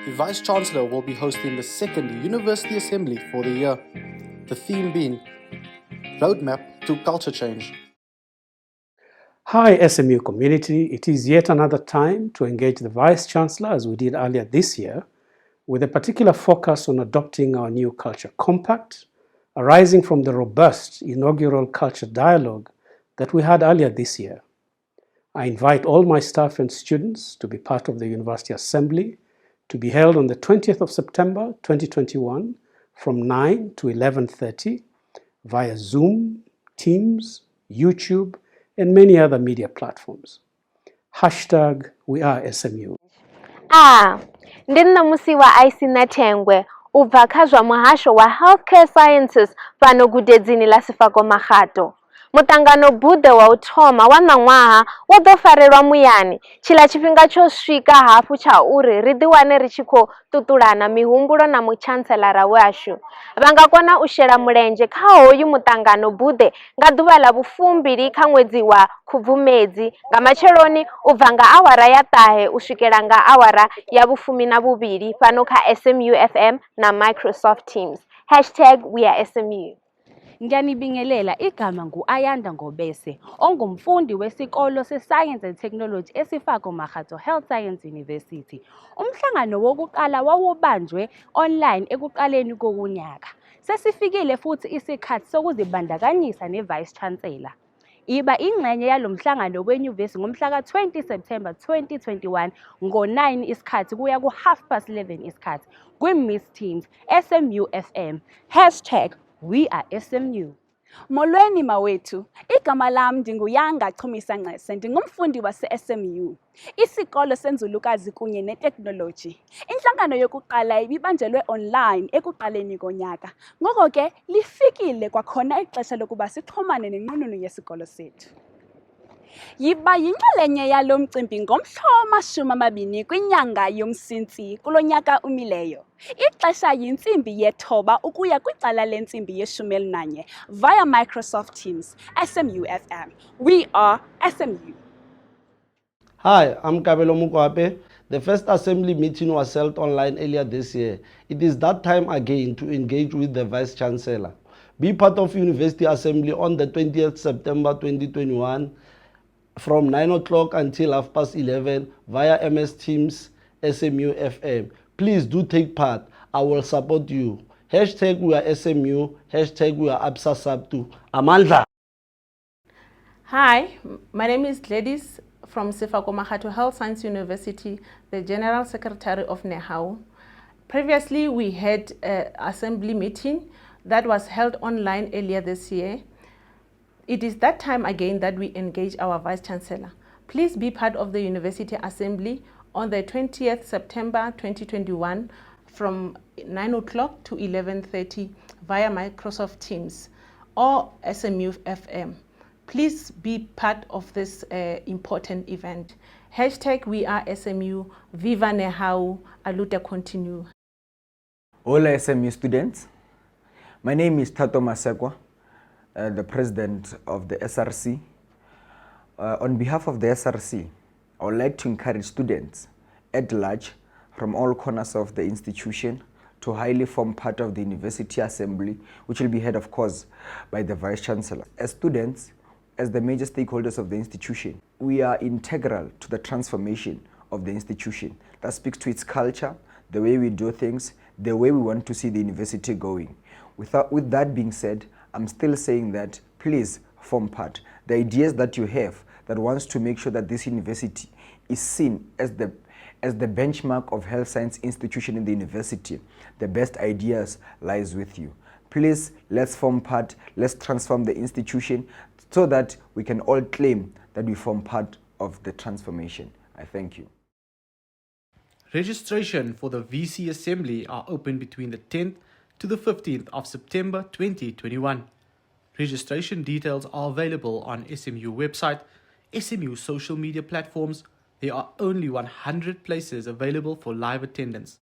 the Vice-Chancellor will be hosting the second University Assembly for the year, the theme being Roadmap to Culture Change. Hi SMU community, it is yet another time to engage the Vice-Chancellor as we did earlier this year, with a particular focus on adopting our new Culture Compact, arising from the robust inaugural Culture Dialogue that we had earlier this year. I invite all my staff and students to be part of the University Assembly to be held on the 20th of September 2021 from 9 to 11:30 via Zoom, Teams, YouTube, and many other media platforms. Hashtag #WeAreSMU. Ndi nṋe musi wa Aisina Thengwe u bva kha zwa muhasho wa Healthcare Sciences fhano gudedzini ḽa Sefako Makgato. Muṱangano bude wa u thoma wa ṋaṅwaha wo ḓo farelwa muyani tshila tshifhinga tsho swika hafhu tsha uri ri ḓiwane ri tshi khou ṱuṱulana mihumbulo na mutshanselara washu. Vha nga kona u shela mulenzhe kha hoyu muṱangano bude nga ḓuvha ḽa vhu-2 kha ṅwedzi wa Khubvumedzi nga matsheloni u bva nga awara ya 9 u swikela nga awara ya vhu-12 fhano kha SMU FM na Microsoft Teams. #WeAreSMU. Ngiyanibingelela, igama ngu-Ayanda Ngobese, ongumfundi wesikolo se-Science and Technology eSefako Makgato Health Science University. Umhlangano wokuqala wawubanjwe online ekuqaleni kokunyaka. Sesifikile futhi isikhathi sokuzibandakanyisa ne-Vice Chancellor. Iba ingxenye yalo mhlangano wenyuvesi ngomhla ka-20 September 2021 ngo-9 isikhathi kuya ku-11:30 isikhathi kwi-Miss Teams SMU FM. #WeAreSMU. Molweni mawethu, igama lami ndinguyanga Chumisa Ncese, ndingumfundi wase-SMU, isikolo senzulukazi kunye neteknoloji. Inhlangano yokuqala ibibanjelwe online ekuqaleni konyaka, ngoko ke lifikile kwakhona ixesha lokuba sixhomane nenqununu yesikolo sethu. Yiba yinxalenye yalo mcimbi ngomhla wama-20 kwinyanga yoMsintsi kulo nyaka umileyo. Ixesha yintsimbi ye-9 ukuya kwicala lentsimbi ye-11 via Microsoft Teams, SMU FM. We are SMU. Hi, I'm Kabelo Mukwape. The first assembly meeting was held online earlier this year. It is that time again to engage with the Vice Chancellor. Be part of University Assembly on the 20th September 2021 from 9 o'clock until 11:30 via MS Teams SMU FM. Please do take part. I will support you. #WeAreSMU, #WeAreAbsa-Sabtu. Amandla. Hi, my name is Gladys from Sefako Makgato Health Science University, the General Secretary of NEHAU. Previously, we had an assembly meeting that was held online earlier this year. It is that time again that we engage our Vice Chancellor. Please be part of the University Assembly on the 20th September 2021 from 9 o'clock to 11:30 via Microsoft Teams or SMU FM. Please be part of this important event. #WeAreSMU, Viva Nehau, Aluta Continue. Hola SMU students, my name is Tato Masekwa, the president of the SRC. On behalf of the SRC, I would like to encourage students at large from all corners of the institution to highly form part of the University Assembly, which will be head, of course, by the Vice Chancellor. As students, as the major stakeholders of the institution, we are integral to the transformation of the institution that speaks to its culture, the way we do things, the way we want to see the university going. With that being said, I'm still saying that please form part. The ideas that you have that wants to make sure that this university is seen as the benchmark of health science institution in the university, the best ideas lies with you. Please, let's form part, let's transform the institution so that we can all claim that we form part of the transformation. I thank you. Registration for the VC Assembly are open between the 10th to the 15th of September 2021. Registration details are available on SMU website, SMU social media platforms. There are only 100 places available for live attendance.